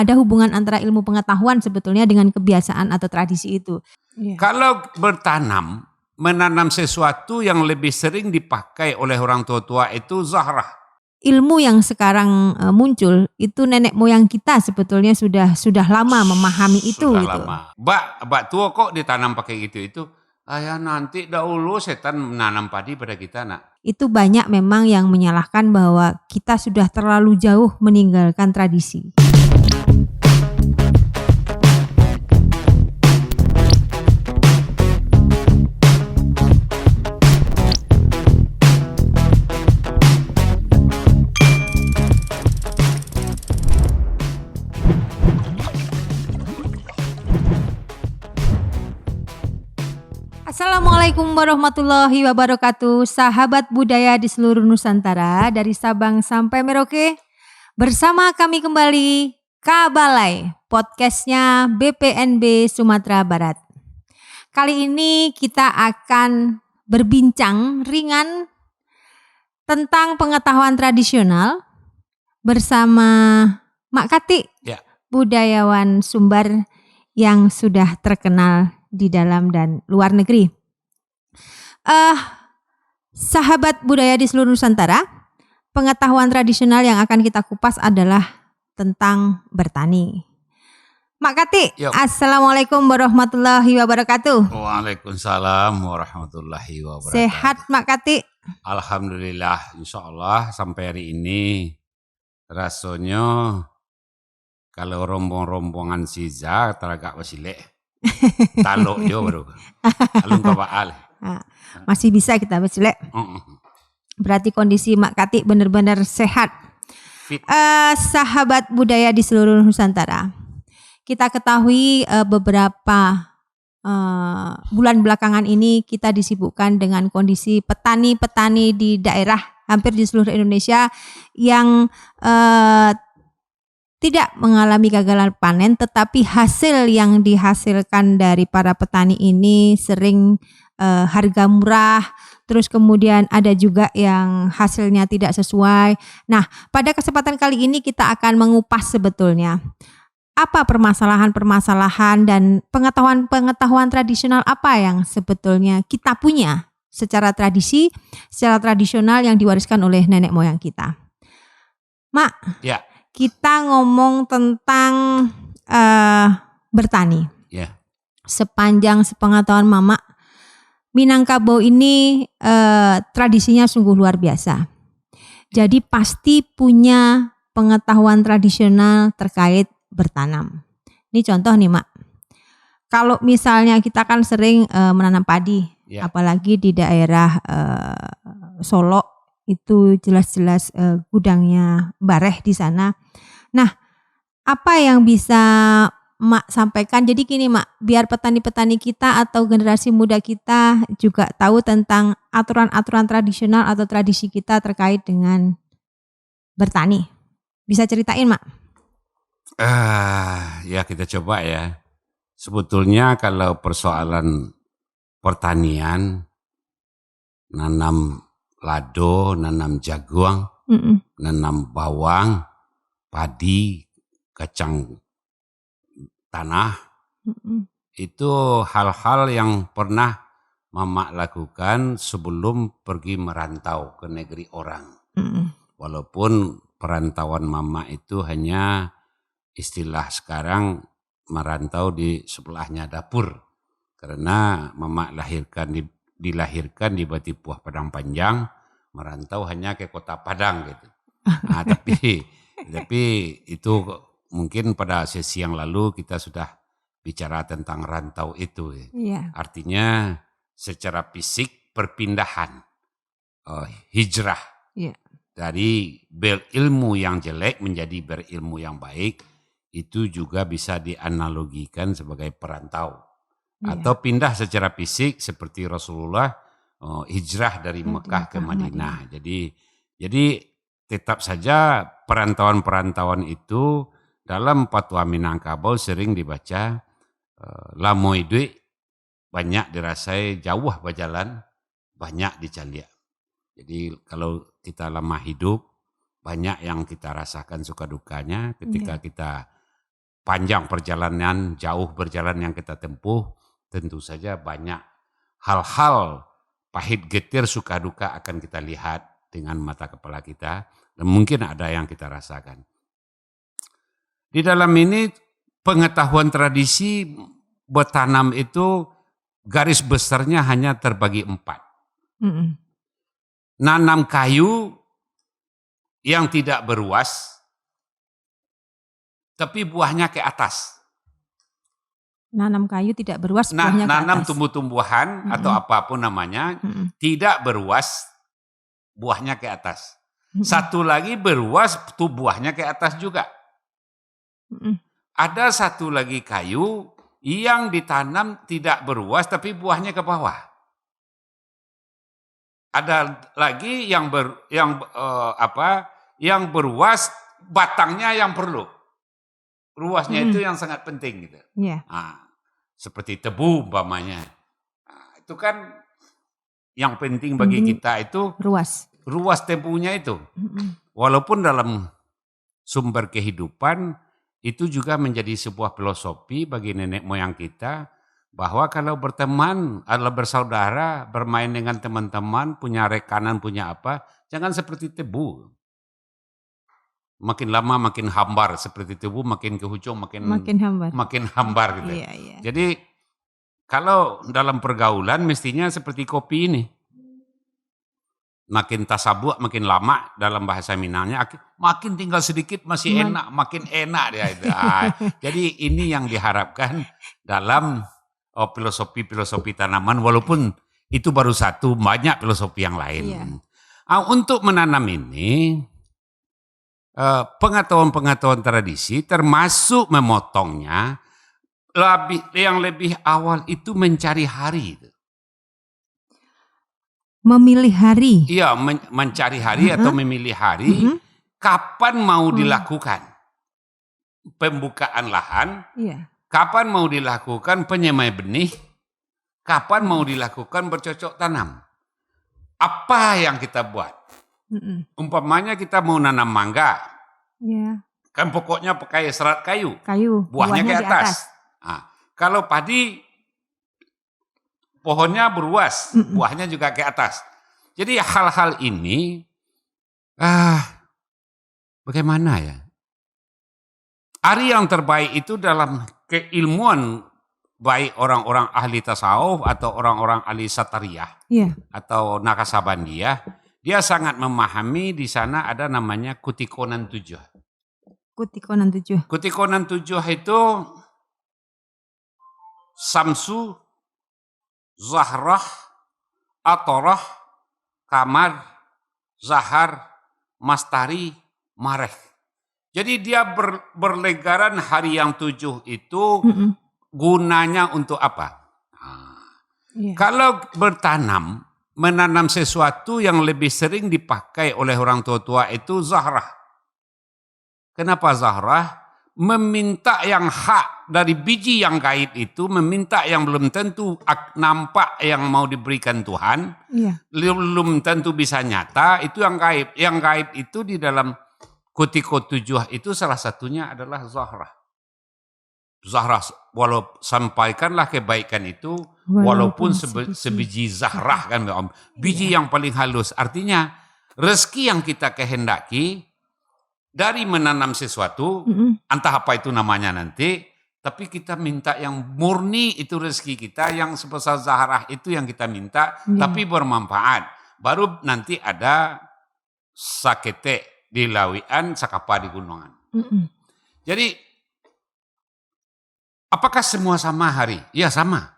ada hubungan antara ilmu pengetahuan sebetulnya dengan kebiasaan atau tradisi itu. Iya. Kalau menanam sesuatu yang lebih sering dipakai oleh orang tua itu zahrah. Ilmu yang sekarang muncul itu nenek moyang kita sebetulnya sudah lama memahami itu Sudah gitu. lama. Bak tua kok ditanam pakai gitu itu. Ayah nanti dahulu setan menanam padi pada kita nak. Itu banyak memang yang menyalahkan bahwa kita sudah terlalu jauh meninggalkan tradisi. Assalamualaikum warahmatullahi wabarakatuh, sahabat budaya di seluruh Nusantara dari Sabang sampai Merauke. Bersama kami kembali Kabalai, podcastnya BPNB Sumatera Barat. Kali ini kita akan berbincang ringan tentang pengetahuan tradisional bersama Mak Kati, Ya. budayawan Sumbar yang sudah terkenal di dalam dan luar negeri. Sahabat budaya di seluruh Nusantara, pengetahuan tradisional yang akan kita kupas adalah tentang bertani. Mak Kati, Yuk. Assalamualaikum warahmatullahi wabarakatuh. Waalaikumsalam warahmatullahi wabarakatuh. Sehat Mak Kati? Alhamdulillah, insya Allah sampai hari ini rasanya kalau rombongan siza teragak wasilek. Talok jo baru. Alun kabaal. Masih bisa kita beclek. Berarti kondisi Mak Kati benar-benar sehat. Fit. Sahabat budaya di seluruh Nusantara, kita ketahui beberapa bulan belakangan ini kita disibukkan dengan kondisi petani-petani di daerah hampir di seluruh Indonesia yang tidak mengalami kegagalan panen, tetapi hasil yang dihasilkan dari para petani ini sering harga murah, terus kemudian ada juga yang hasilnya tidak sesuai. Nah, pada kesempatan kali ini kita akan mengupas sebetulnya apa permasalahan-permasalahan dan pengetahuan tradisional apa yang sebetulnya kita punya secara tradisi, secara tradisional yang diwariskan oleh nenek moyang kita. Mak, Ya. kita ngomong tentang bertani. Ya. Sepanjang sepengetahuan Mama, Minangkabau ini tradisinya sungguh luar biasa. Jadi pasti punya pengetahuan tradisional terkait bertanam. Ini contoh nih Mak. Kalau misalnya kita kan sering menanam padi, Ya. apalagi di daerah Solo itu jelas-jelas gudangnya Bareh di sana. Nah, apa yang bisa Mak sampaikan? Jadi gini Mak, biar petani-petani kita atau generasi muda kita juga tahu tentang aturan-aturan tradisional atau tradisi kita terkait dengan bertani. Bisa ceritain Mak? Ya kita coba ya. Sebetulnya kalau persoalan pertanian, nanam lado, nanam jagung, nanam bawang, padi, kacang tanah, itu hal-hal yang pernah Mama lakukan sebelum pergi merantau ke negeri orang. Walaupun perantauan Mama itu hanya istilah sekarang merantau di sebelahnya dapur. Karena Mama dilahirkan di Batipuah Padang Panjang, merantau hanya ke kota Padang gitu. Nah, tapi itu mungkin pada sesi yang lalu kita sudah bicara tentang rantau itu. Iya. Artinya secara fisik perpindahan, hijrah. Iya. Dari berilmu yang jelek menjadi berilmu yang baik, itu juga bisa dianalogikan sebagai perantau. Atau pindah secara fisik seperti Rasulullah hijrah dari Mekah ke Madinah. Jadi tetap saja perantauan-perantauan itu dalam Fatwa Minangkabau sering dibaca lamoy duit banyak dirasai jauh berjalan banyak dicalia. Jadi kalau kita lama hidup banyak yang kita rasakan suka dukanya ketika kita panjang perjalanan, jauh berjalan yang kita tempuh, tentu saja banyak hal-hal pahit getir suka duka akan kita lihat dengan mata kepala kita, dan mungkin ada yang kita rasakan. Di dalam ini pengetahuan tradisi bertanam itu garis besarnya hanya terbagi 4. Nanam kayu yang tidak beruas, tapi buahnya ke atas. Nanam kayu tidak beruas, buahnya ke atas. Nanam tumbuh-tumbuhan atau apapun namanya, tidak beruas, buahnya ke atas. Satu lagi beruas, tuh buahnya ke atas juga. Ada satu lagi kayu yang ditanam tidak beruas, tapi buahnya ke bawah. Ada lagi yang beruas, batangnya yang perlu. Ruasnya itu yang sangat penting gitu. Yeah. Nah, seperti tebu umpamanya. Nah, itu kan yang penting bagi kita itu ruas tebunya itu. Walaupun dalam sumber kehidupan itu juga menjadi sebuah filosofi bagi nenek moyang kita, bahwa kalau berteman adalah bersaudara, bermain dengan teman-teman, punya rekanan, punya apa, jangan seperti tebu. Makin lama makin hambar, seperti tebu makin ke ujung makin hambar gitu. Iya. Jadi kalau dalam pergaulan mestinya seperti kopi ini. Makin tasabuh, makin lama dalam bahasa Minangnya, makin tinggal sedikit masih enak, makin enak dia itu. Jadi ini yang diharapkan dalam filosofi tanaman, walaupun itu baru satu, banyak filosofi yang lain. Untuk menanam ini, pengetahuan tradisi termasuk memotongnya, yang lebih awal itu mencari hari. Memilih hari? Iya, mencari hari atau memilih hari, kapan mau dilakukan pembukaan lahan, kapan mau dilakukan penyemai benih, kapan mau dilakukan bercocok tanam. Apa yang kita buat? Umpamanya kita mau nanam mangga, kan pokoknya pakai serat kayu, buahnya ke atas. Nah, kalau padi, pohonnya beruas, buahnya juga ke atas. Jadi hal-hal ini, bagaimana ya? Hari yang terbaik itu dalam keilmuan, baik orang-orang ahli tasawuf atau orang-orang ahli satariyah atau nakasabandiyah, dia sangat memahami di sana ada namanya kutikonan 7. Kutikonan 7 itu Samsu, Zahrah, Atorah, Kamar, Zahar, Mastari, Mareh. Jadi dia berlegaran hari yang 7 itu gunanya untuk apa? Kalau bertanam, menanam sesuatu yang lebih sering dipakai oleh orang tua-tua itu Zahrah. Kenapa Zahrah? Meminta yang hak dari biji yang gaib itu, meminta yang belum tentu nampak yang mau diberikan Tuhan, belum tentu bisa nyata, itu yang gaib. Yang gaib itu di dalam Kutiko 7 itu salah satunya adalah Zahrah. Zahrah, sampaikanlah kebaikan itu walaupun sebiji Zahrah kan, biji yang paling halus. Artinya rezeki yang kita kehendaki dari menanam sesuatu, entah apa itu namanya nanti, tapi kita minta yang murni itu rezeki kita, yang sebesar Zahrah itu yang kita minta, tapi bermanfaat. Baru nanti ada sakete di lawian, sakapa di gunungan. Jadi, apakah semua sama hari? Ya sama.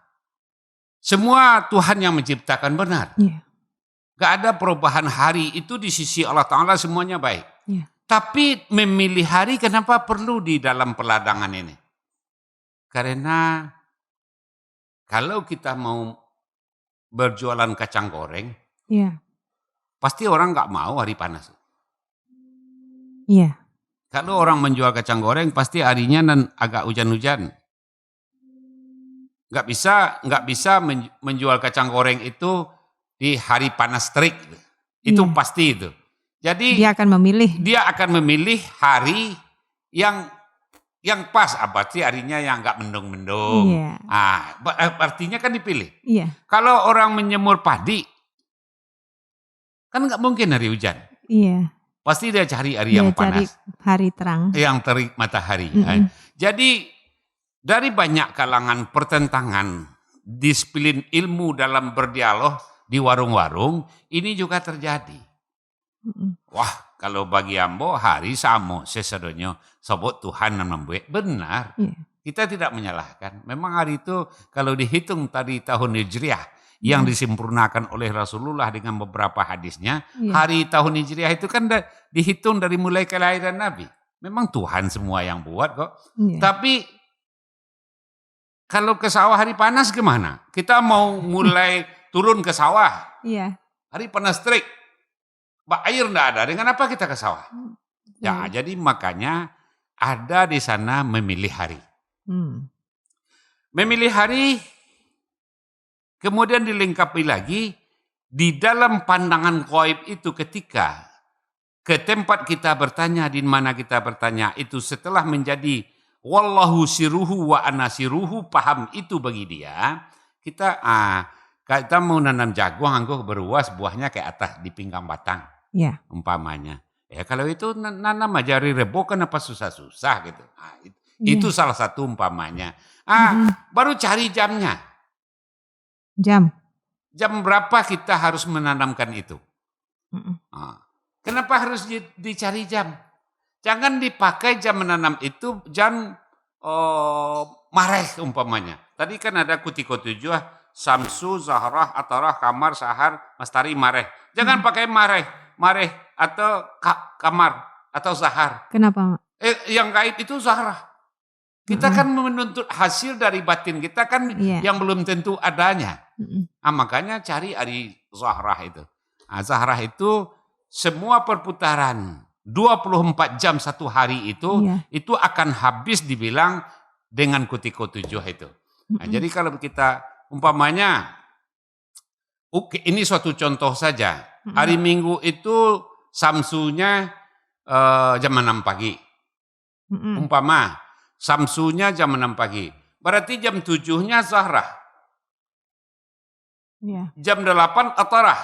Semua Tuhan yang menciptakan benar. Gak ada perubahan hari itu di sisi Allah Ta'ala semuanya baik. Tapi memilih hari kenapa perlu di dalam peladangan ini? Karena kalau kita mau berjualan kacang goreng, pasti orang nggak mau hari panas. Kalau orang menjual kacang goreng pasti harinya dan agak hujan-hujan. Nggak bisa menjual kacang goreng itu di hari panas terik. Itu pasti itu. Jadi dia akan memilih hari yang yang pas, berarti harinya yang nggak mendung-mendung. Iya. Artinya kan dipilih. Iya. Kalau orang menyemur padi, kan nggak mungkin hari hujan. Iya. Pasti dia cari hari Dia yang cari panas, hari terang. yang terik matahari. Jadi dari banyak kalangan pertentangan disiplin ilmu dalam berdialog di warung-warung, ini juga terjadi. Wah, kalau bagi ambo hari samo sesedonyo sebut Tuhan yang membuat benar. Kita tidak menyalahkan. Memang hari itu kalau dihitung tadi tahun Hijriah yang disempurnakan oleh Rasulullah dengan beberapa hadisnya, hari tahun Hijriah itu kan dihitung dari mulai kelahiran Nabi. Memang Tuhan semua yang buat kok. Tapi kalau ke sawah hari panas gimana? Kita mau mulai turun ke sawah. Hari panas terik. Air enggak ada. Dengan apa kita ke sawah? Ya, jadi makanya ada di sana memilih hari. Memilih hari, kemudian dilengkapi lagi di dalam pandangan ghaib itu ketika ke tempat kita bertanya, di mana kita bertanya itu setelah menjadi wallahu siruhu wa ana siruhu, paham itu bagi dia, kita mau nanam jagung, angkuh beruas, buahnya kayak atas di pinggang batang, umpamanya. Ya kalau itu nanam aja rebo, kenapa susah-susah gitu. Itu salah satu umpamanya. Baru cari jamnya. Jam berapa kita harus menanamkan itu? Kenapa harus dicari jam? Jangan dipakai jam menanam itu jam mareh umpamanya. Tadi kan ada kutiko 7, Samsu, Zahrah, Atarah, Kamar, Sahar, Mastari, Mareh. Jangan pakai mareh atau Kamar atau Zahar. Kenapa? Yang gaib itu Zahrah. Kita kan menuntut hasil dari batin kita kan yang belum tentu adanya. Makanya cari hari Zahrah itu. Zahrah itu semua perputaran 24 jam satu hari itu akan habis dibilang dengan kutiko 7 itu. Jadi kalau kita umpamanya, ini suatu contoh saja. Hari Minggu itu Samsunya jam 6 pagi. Umpama Samsunya jam 6 pagi. Berarti jam 7-nya Zahrah. Jam 8 Atarah.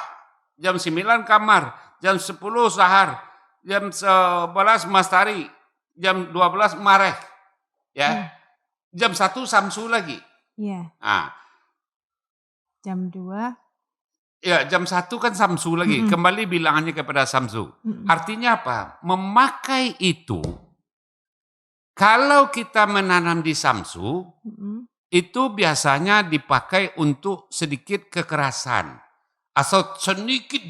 Jam 9 Kamar. Jam 10 Sahar. Jam 11 Mastari. Jam 12 Mareh. Ya. Jam 1 Samsu lagi. Jam 2. Ya, jam 1 kan Samsu lagi. Kembali bilangannya kepada Samsu. Artinya apa? Memakai itu, kalau kita menanam di Samsu, itu biasanya dipakai untuk sedikit kekerasan. Atau sedikit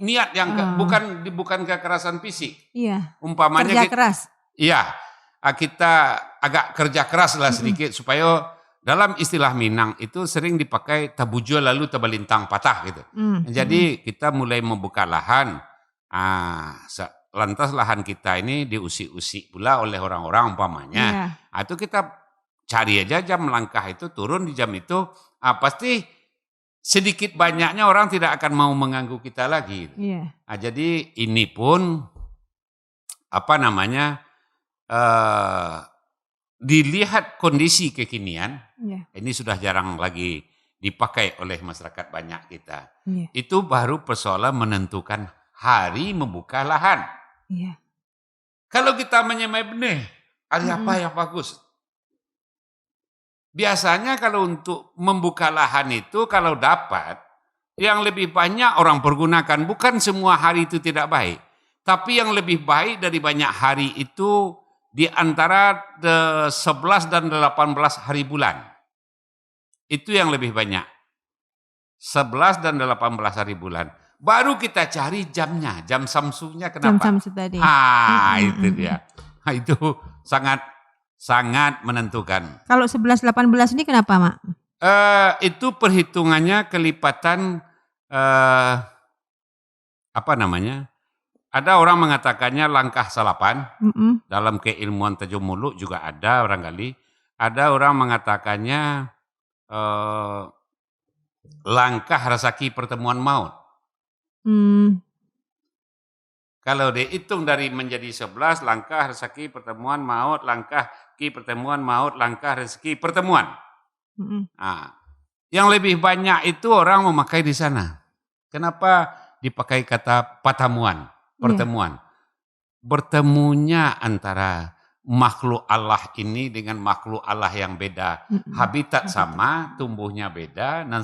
niat yang bukan kekerasan fisik. Umpamanya kerja keras. Iya, kita agak kerja keras lah sedikit supaya dalam istilah Minang itu sering dipakai tabujo lalu tabalintang patah gitu. Jadi kita mulai membuka lahan, lantas lahan kita ini diusik-usik pula oleh orang-orang umpamanya. Itu kita cari aja jam langkah itu, turun di jam itu, pasti sedikit banyaknya orang tidak akan mau mengganggu kita lagi. Jadi ini pun dilihat kondisi kekinian, ini sudah jarang lagi dipakai oleh masyarakat banyak kita. Itu baru persoalan menentukan hari membuka lahan. Kalau kita menyemai benih, hari apa yang bagus? Biasanya kalau untuk membuka lahan itu kalau dapat, yang lebih banyak orang pergunakan, bukan semua hari itu tidak baik. Tapi yang lebih baik dari banyak hari itu di antara 11 dan 18 hari bulan. Itu yang lebih banyak. 11 dan 18 hari bulan. Baru kita cari jamnya, jam Samsunya kenapa? Jam Samsu tadi. Itu dia. Itu sangat menentukan. Kalau 11-18 ini kenapa, Mak? Itu perhitungannya kelipatan ada orang mengatakannya langkah salapan. Dalam keilmuan tajumuluk juga ada barangkali. Ada orang mengatakannya langkah rezeki pertemuan maut. Kalau dihitung dari menjadi 11, langkah, rezeki, pertemuan, maut, langkah, pertemuan, maut, langkah, rezeki, pertemuan. Nah, yang lebih banyak itu orang memakai di sana. Kenapa dipakai kata pertemuan? Pertemuan. Bertemunya antara makhluk Allah ini dengan makhluk Allah yang beda. Habitat sama, tumbuhnya beda, dan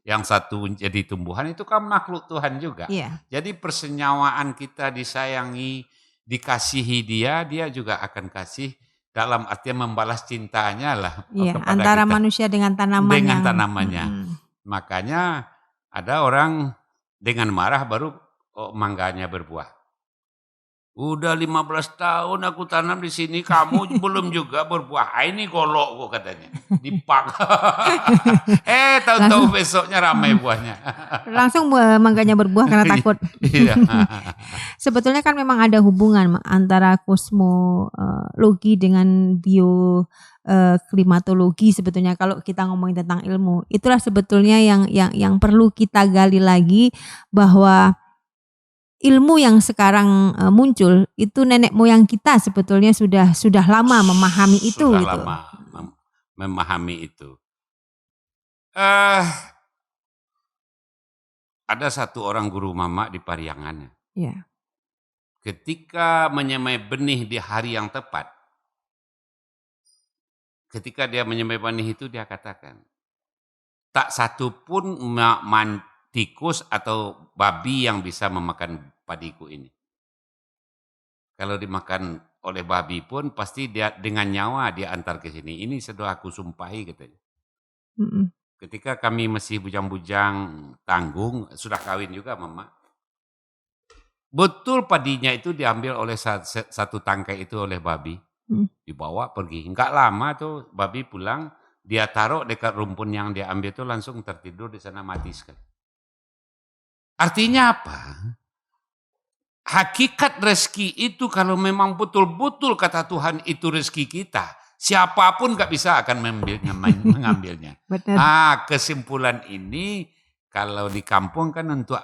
yang satu jadi tumbuhan itu kan makhluk Tuhan juga. Jadi persenyawaan kita disayangi, dikasihi dia juga akan kasih dalam artian membalas cintanya lah kepada antara kita. Manusia dengan tanaman. Dengan tanamannya. Makanya ada orang dengan marah baru mangganya berbuah. Udah 15 tahun aku tanam di sini, kamu belum juga berbuah. Ini golok kok katanya. Dipak. Tahu-tahu besoknya ramai buahnya. Langsung mangganya berbuah karena takut. Sebetulnya kan memang ada hubungan antara kosmologi dengan klimatologi sebetulnya kalau kita ngomongin tentang ilmu. Itulah sebetulnya yang perlu kita gali lagi, bahwa ilmu yang sekarang muncul itu nenek moyang kita sebetulnya sudah lama memahami itu. Sudah lama memahami itu. Ada satu orang guru mama di Pariangan. Ketika menyemai benih di hari yang tepat, ketika dia menyemai benih itu dia katakan, tak satu pun tikus atau babi yang bisa memakan padiku ini. Kalau dimakan oleh babi pun pasti dia dengan nyawa dia antar ke sini. Ini sudah aku sumpahi katanya. Ketika kami masih bujang-bujang tanggung, sudah kawin juga mama. Betul padinya itu diambil oleh satu tangkai itu oleh babi. Dibawa pergi. Enggak lama tuh babi pulang, dia taruh dekat rumpun yang dia ambil itu langsung tertidur di sana mati sekali. Artinya apa? Hakikat rezeki itu kalau memang betul-betul kata Tuhan itu rezeki kita, siapapun gak bisa akan mengambilnya. Kesimpulan ini kalau di kampung kan untuk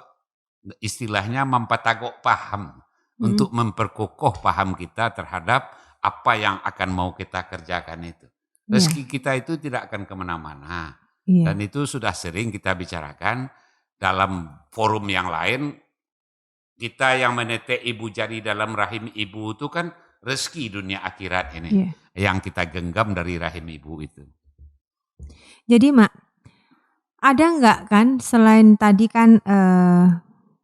istilahnya mempatagok paham, untuk memperkokoh paham kita terhadap apa yang akan mau kita kerjakan itu. Rezeki kita itu tidak akan kemana-mana. Dan itu sudah sering kita bicarakan dalam forum yang lain. Kita yang menetek ibu jari dalam rahim ibu itu kan rezeki dunia akhirat ini. Yang kita genggam dari rahim ibu itu. Jadi Mak, ada enggak kan selain tadi kan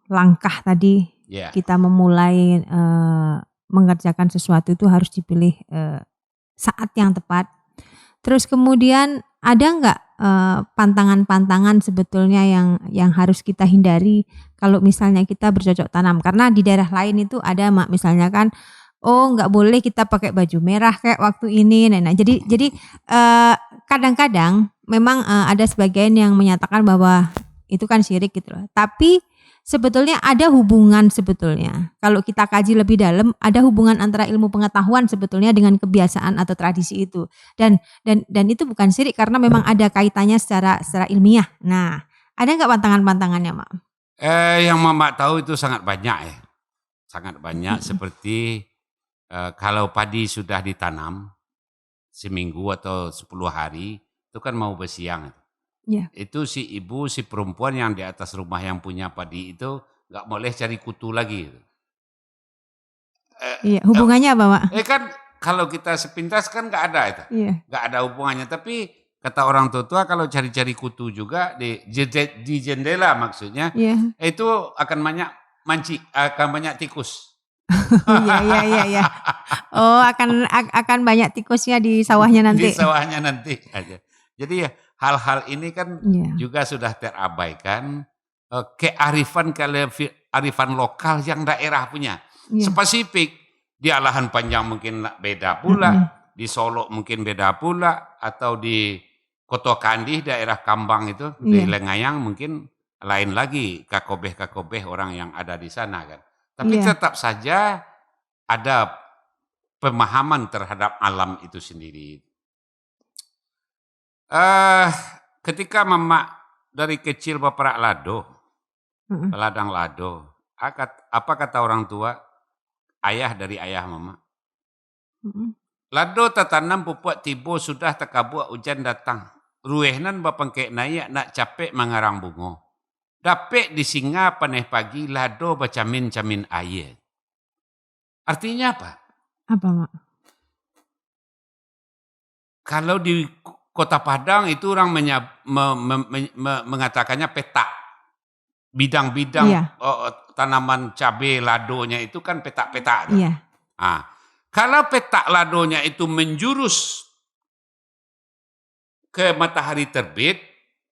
langkah tadi kita memulai mengerjakan sesuatu itu harus dipilih saat yang tepat. Terus kemudian ada enggak pantangan-pantangan sebetulnya yang harus kita hindari kalau misalnya kita bercocok tanam, karena di daerah lain itu ada Mak, misalnya kan nggak boleh kita pakai baju merah kayak waktu ini. Nah jadi kadang-kadang memang ada sebagian yang menyatakan bahwa itu kan syirik gitu loh. Tapi sebetulnya ada hubungan sebetulnya. Kalau kita kaji lebih dalam, ada hubungan antara ilmu pengetahuan sebetulnya dengan kebiasaan atau tradisi itu. Dan itu bukan syirik karena memang ada kaitannya secara ilmiah. Nah, ada nggak pantangan-pantangannya, Mak? Yang Mama tahu itu sangat banyak ya. Sangat banyak seperti kalau padi sudah ditanam seminggu atau 10 hari, itu kan mau bersiang. Itu si ibu, si perempuan yang di atas rumah yang punya padi itu nggak boleh cari kutu lagi. Hubungannya apa, Mak? Kan kalau kita sepintas kan nggak ada itu, nggak ada hubungannya. Tapi kata orang tua kalau cari-cari kutu juga di jendela maksudnya, itu akan banyak tikus. Iya. Akan banyak tikusnya di sawahnya nanti. Di sawahnya nanti aja. Jadi hal-hal ini kan juga sudah terabaikan. Kearifan lokal yang daerah punya. Spesifik, di lahan panjang mungkin beda pula, di Solo mungkin beda pula, atau di Koto Kandih daerah Kambang itu, di Lengayang mungkin lain lagi kakobeh orang yang ada di sana kan. Tapi tetap saja ada pemahaman terhadap alam itu sendiri. Ketika Mama dari kecil baperak lado, ladang lado, Apa kata orang tua? Ayah dari ayah mama. Mm-mm. Lado tatanam pupuk tibo sudah tekabua hujan datang. Ruehnan bapangke naik nak capek mangarang bungo. Dapek di singa paneh pagi lado bacamin camin air. Artinya apa? Apa, Mak? Kalau di Kota Padang itu orang mengatakannya petak. Bidang-bidang Iya. tanaman cabai ladonya itu kan petak-petak. Iya. Kalau petak ladonya itu menjurus ke matahari terbit,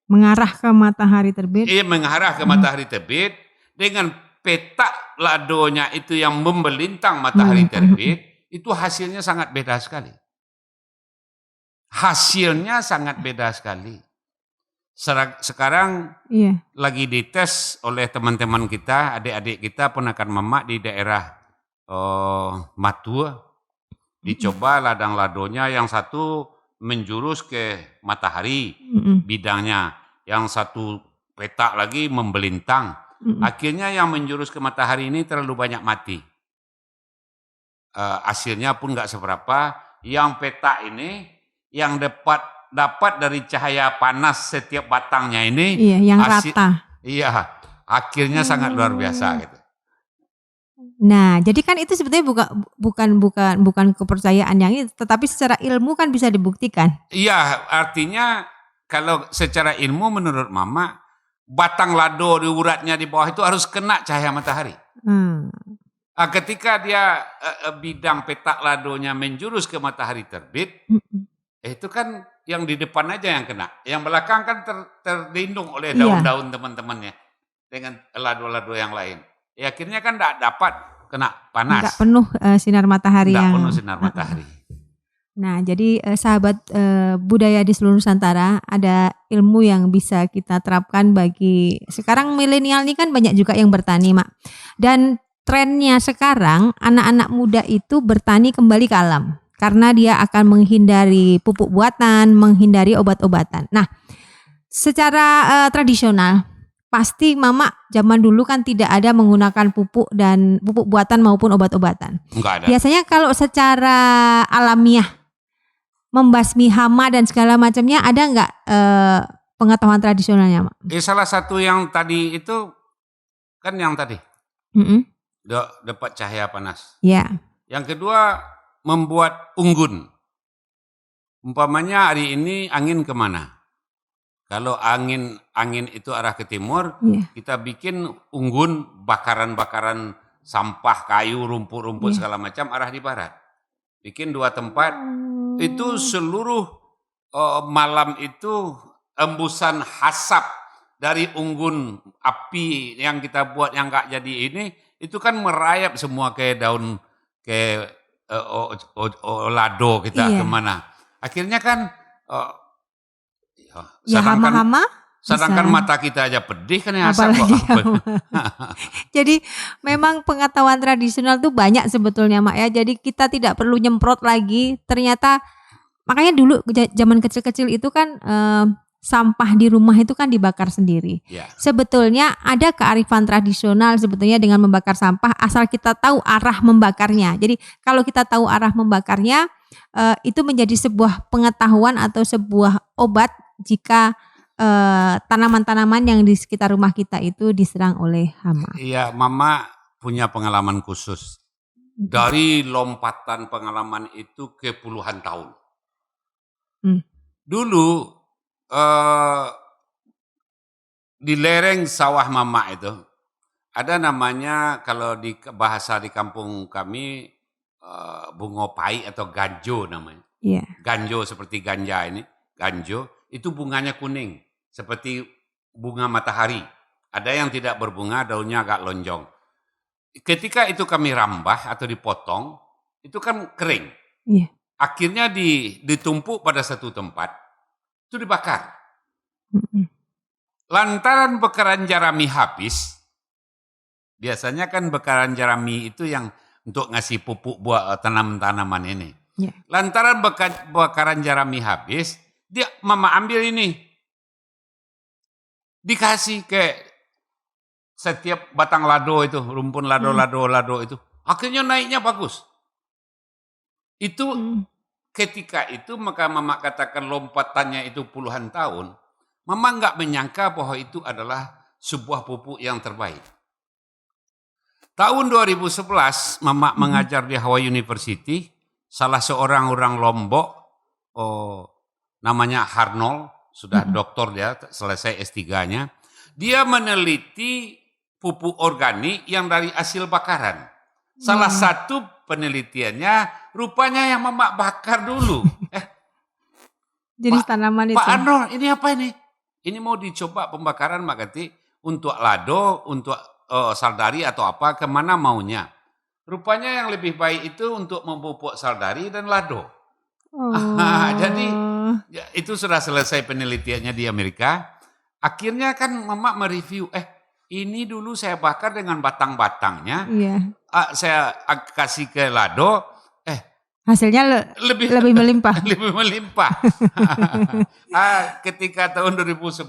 Mengarah ke matahari terbit. mengarah ke matahari terbit, dengan petak ladonya itu yang membelintang matahari terbit, itu hasilnya sangat beda sekali. Hasilnya sangat beda sekali. Sekarang lagi dites oleh teman-teman kita, adik-adik kita, ponakan mama di daerah Matua. Dicoba ladang ladonya, yang satu menjurus ke matahari bidangnya, yang satu petak lagi membelintang. Akhirnya yang menjurus ke matahari ini terlalu banyak mati. Hasilnya pun nggak seberapa. Yang petak ini yang dapat dari cahaya panas setiap batangnya ini, yang rata. Iya, akhirnya sangat luar biasa gitu. Nah, jadi kan itu sebetulnya bukan kepercayaan yang itu, tetapi secara ilmu kan bisa dibuktikan. Iya, artinya kalau secara ilmu menurut mama, batang lado di uratnya di bawah itu harus kena cahaya matahari. Ketika dia bidang petak ladonya menjurus ke matahari terbit, itu kan yang di depan aja yang kena. Yang belakang kan terlindung oleh daun-daun teman-temannya dengan lado-lado yang lain. Ya, akhirnya kan tidak dapat kena panas. Tidak penuh sinar matahari. Tidak penuh sinar matahari. Nah, jadi sahabat budaya di seluruh Nusantara, ada ilmu yang bisa kita terapkan bagi sekarang milenial ini kan banyak juga yang bertani, Mak. Dan trennya sekarang anak-anak muda itu bertani kembali ke alam. Karena dia akan menghindari pupuk buatan, menghindari obat-obatan. Nah, secara tradisional, pasti mama zaman dulu kan tidak ada menggunakan pupuk buatan maupun obat-obatan. Enggak ada. Biasanya kalau secara alamiah, membasmi hama dan segala macamnya, ada nggak pengetahuan tradisionalnya, Mak? Salah satu yang tadi itu, kan yang tadi. Dapat cahaya panas. Ya. Yang kedua, membuat unggun. Umpamanya hari ini angin kemana? Kalau angin itu arah ke timur, kita bikin unggun, bakaran-bakaran sampah, kayu, rumput-rumput segala macam arah di barat. Bikin 2 tempat, itu seluruh malam itu embusan asap dari unggun api yang kita buat yang nggak jadi ini, itu kan merayap semua ke daun, ke lado kita kemana. Akhirnya kan sedangkan mata kita aja pedih kan ya asap kok. Jadi memang pengetahuan tradisional tuh banyak sebetulnya, Mak ya. Jadi kita tidak perlu nyemprot lagi. Ternyata makanya dulu zaman kecil-kecil itu kan sampah di rumah itu kan dibakar sendiri. Sebetulnya ada kearifan tradisional sebetulnya dengan membakar sampah, asal kita tahu arah membakarnya. Jadi kalau kita tahu arah membakarnya, itu menjadi sebuah pengetahuan atau sebuah obat jika tanaman-tanaman yang di sekitar rumah kita itu diserang oleh hama. Iya, mama punya pengalaman khusus. Dari lompatan pengalaman itu ke puluhan tahun. Dulu di lereng sawah mama itu ada namanya, kalau di bahasa di kampung kami, bunga pai atau ganjo namanya. Ganjo seperti ganja ini, ganjo itu bunganya kuning seperti bunga matahari. Ada yang tidak berbunga, daunnya agak lonjong. Ketika itu kami rambah atau dipotong, itu kan kering. Akhirnya ditumpuk pada satu tempat, itu dibakar. Lantaran bakaran jerami habis, biasanya kan bakaran jerami itu yang untuk ngasih pupuk buat tanaman ini. Lantaran bakaran jerami habis, dia mama ambil ini, dikasih ke setiap batang lado itu, rumpun lado itu, akhirnya naiknya bagus. Itu ketika itu maka Mama katakan lompatannya itu puluhan tahun. Mama nggak menyangka bahwa itu adalah sebuah pupuk yang terbaik. Tahun 2011 Mama mengajar di Hawaii University. Salah seorang orang Lombok, namanya Harnold, sudah doktor dia, selesai S3-nya. Dia meneliti pupuk organik yang dari hasil bakaran. Salah satu penelitiannya rupanya yang Mama bakar dulu. Jadi tanaman itu. Pak Arnold, ini apa ini? Ini mau dicoba pembakaran Mak Kati untuk lado, untuk saldari atau apa, kemana maunya. Rupanya yang lebih baik itu untuk memupuk saldari dan lado. Jadi itu sudah selesai penelitiannya di Amerika. Akhirnya kan Mama mereview, ini dulu saya bakar dengan batang-batangnya. Saya kasih ke lado, hasilnya lebih melimpah. Lebih melimpah. Ketika tahun 2011,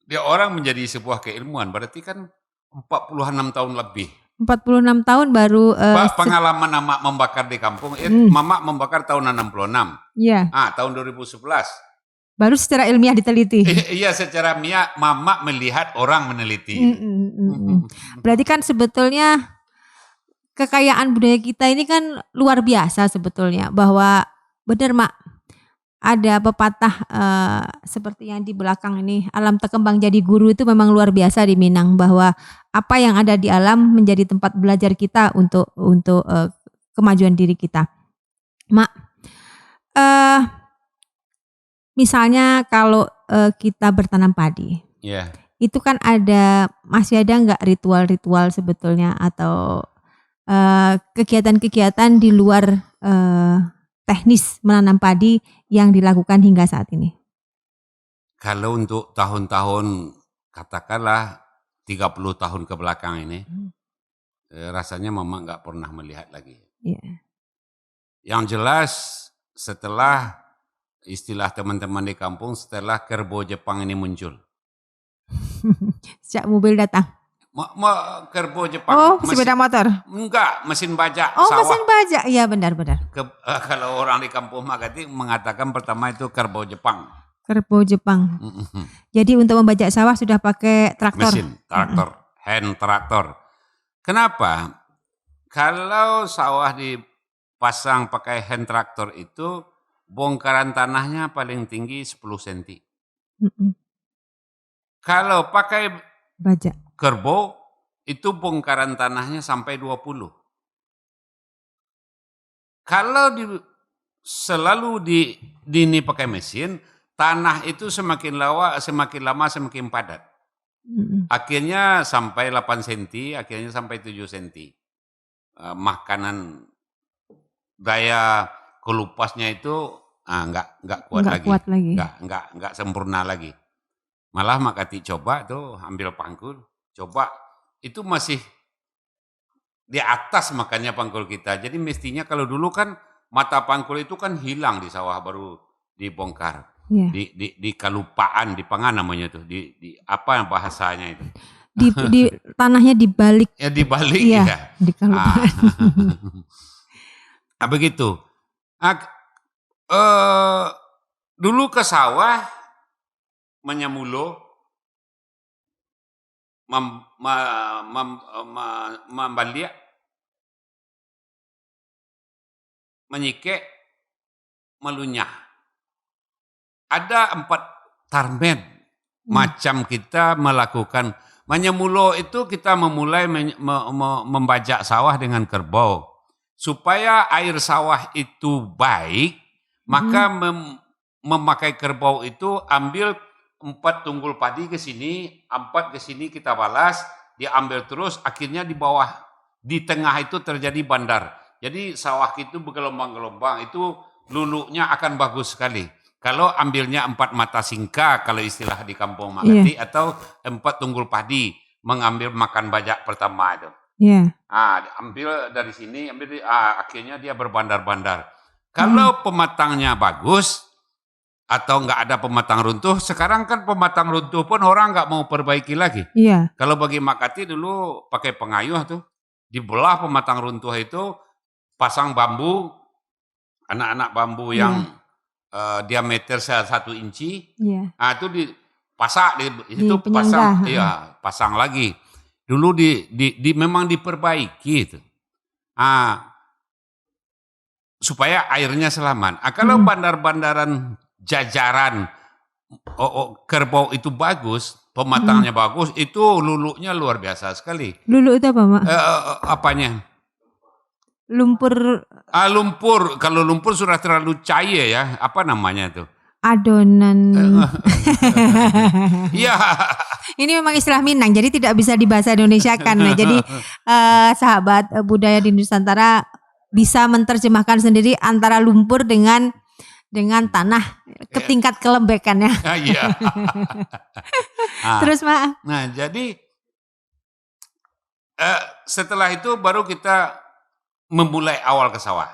dia orang menjadi sebuah keilmuan. Berarti kan 46 tahun lebih. 46 tahun baru. Pengalaman Mama membakar di kampung. Mama membakar tahun 66. Iya. Tahun 2011. Baru secara ilmiah diteliti. Iya, secara ilmiah Mama melihat orang meneliti. Berarti kan sebetulnya kekayaan budaya kita ini kan luar biasa sebetulnya, bahwa benar Mak, ada pepatah seperti yang di belakang ini, alam terkembang jadi guru, itu memang luar biasa di Minang, bahwa apa yang ada di alam menjadi tempat belajar kita untuk kemajuan diri kita. Mak, misalnya kalau kita bertanam padi, itu kan masih ada nggak ritual-ritual sebetulnya, atau kegiatan-kegiatan di luar teknis menanam padi yang dilakukan hingga saat ini? Kalau untuk tahun-tahun, katakanlah 30 tahun ke belakang ini, rasanya Mama nggak pernah melihat lagi. Yang jelas setelah istilah teman-teman di kampung, setelah kerbau Jepang ini muncul. Sejak mobil datang? Kerbau Jepang. Sepeda motor? Enggak, mesin bajak sawah. Mesin bajak, iya benar-benar. Kalau orang di kampung Makati mengatakan pertama itu kerbau Jepang. Kerbau Jepang. Jadi untuk membajak sawah sudah pakai traktor? Mesin, traktor, hand traktor. Kenapa? Kalau sawah dipasang pakai hand traktor itu, bongkaran tanahnya paling tinggi 10 cm. Kalau pakai bajak kerbau, itu bongkaran tanahnya sampai 20. Kalau selalu ini pakai mesin, tanah itu semakin lama semakin padat. Akhirnya sampai 8 cm, akhirnya sampai 7 cm. Makanan daya kelupasnya itu enggak kuat lagi. Enggak sempurna lagi. Malah Makati coba tuh ambil pangkul, coba itu masih di atas makanya pangkul kita. Jadi mestinya kalau dulu kan mata pangkul itu kan hilang di sawah baru dibongkar. Di kalupaan, di pangan namanya tuh, di apa bahasanya itu? Di tanahnya dibalik. Ya dibalik ya. Di kalupaan. Begitu. Dulu ke sawah menyemulo, membaliak, menyikek, melunyah. Ada 4 tarmet macam kita melakukan. Menyemulo itu kita memulai membajak sawah dengan kerbau. Supaya air sawah itu baik, maka memakai kerbau itu ambil 4 tunggul padi ke sini, 4 ke sini kita balas, diambil terus, akhirnya di bawah, di tengah itu terjadi bandar. Jadi sawah itu bergelombang-gelombang, itu lulunya akan bagus sekali. Kalau ambilnya 4 mata singka, kalau istilah di kampung Makati, atau 4 tunggul padi, mengambil makan bajak pertama itu. Ambil dari sini, akhirnya dia berbandar-bandar. Kalau pematangnya bagus, atau nggak ada pematang runtuh. Sekarang kan pematang runtuh pun orang nggak mau perbaiki lagi. Iya. Kalau bagi Makati dulu pakai pengayuh tuh, dibelah pematang runtuh itu, pasang bambu, anak-anak bambu yang diameter 1 inci, Iya. nah itu dipasak, itu penyanggah, pasang, iya pasang lagi. Dulu memang diperbaiki itu, supaya airnya selamat. Kalau bandar-bandaran jajaran kerbau itu bagus, pematangnya bagus, itu lulunya luar biasa sekali. Lulu itu apa, Mak? Apanya? Lumpur Lumpur. Kalau lumpur sudah terlalu cair ya, apa namanya itu? adonan. Iya. Ini memang istilah Minang, jadi tidak bisa dibahasa Indonesiakan. Nah, jadi sahabat budaya di Nusantara bisa menerjemahkan sendiri antara lumpur dengan tanah ke tingkat kelembekannya. Iya. Terus, Mak? Nah, jadi setelah itu baru kita memulai awal ke sawah.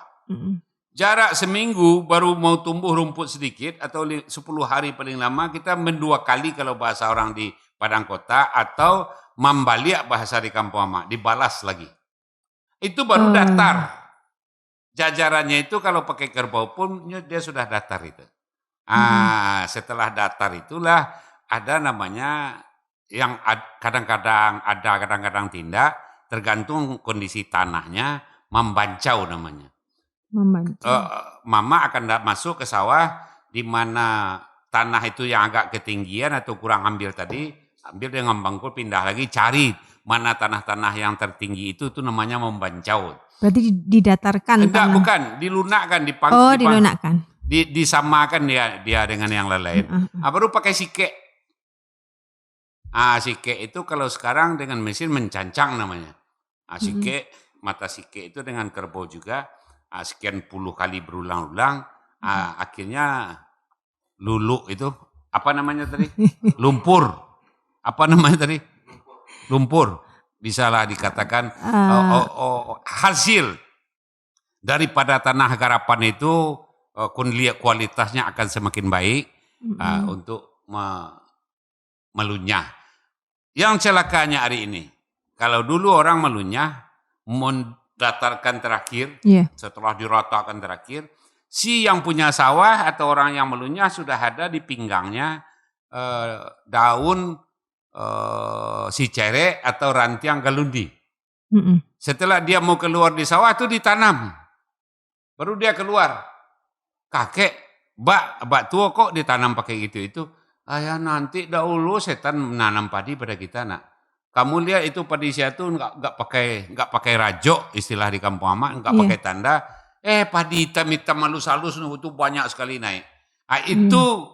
Jarak seminggu baru mau tumbuh rumput sedikit, atau 10 hari paling lama, kita 2 kali kalau bahasa orang di Padang Kota, atau membalik bahasa di Kampung Ama, dibalas lagi. Itu baru datar. Jajarannya itu kalau pakai kerbau pun dia sudah datar itu. Setelah datar itulah ada namanya yang kadang-kadang ada, kadang-kadang tidak, tergantung kondisi tanahnya, membancau namanya. Mama akan masuk ke sawah di mana tanah itu yang agak ketinggian atau kurang ambil tadi, ambil dengan bangkul, pindah lagi, cari mana tanah-tanah yang tertinggi itu namanya membancau. Berarti didatarkan? Enggak, bukan, dilunakkan, dilunakkan. Disamakan dia dengan yang lain. Baru pakai sike. Sike itu kalau sekarang dengan mesin mencancang namanya. Sike, mata sike itu dengan kerbau juga. Sekian puluh kali berulang-ulang, akhirnya lulu itu, apa namanya tadi? Lumpur. Apa namanya tadi? Lumpur. Bisalah dikatakan hasil daripada tanah garapan itu, kualitasnya akan semakin baik untuk melunyah. Yang celakanya hari ini, kalau dulu orang melunyah, datarkan terakhir, setelah diratakan terakhir, si yang punya sawah atau orang yang melunyah sudah ada di pinggangnya daun si cere atau rantiang galundi. Setelah dia mau keluar di sawah itu ditanam, baru dia keluar. Kakek, bak tua kok ditanam pakai gitu itu? Ayah, nanti dahulu setan menanam padi pada kita, nak. Kamu lihat itu padi saya tuh nggak pakai rajok, istilah di Kampung Ama, nggak pakai tanda. Padi hitam halus-halus itu banyak sekali naik. Itu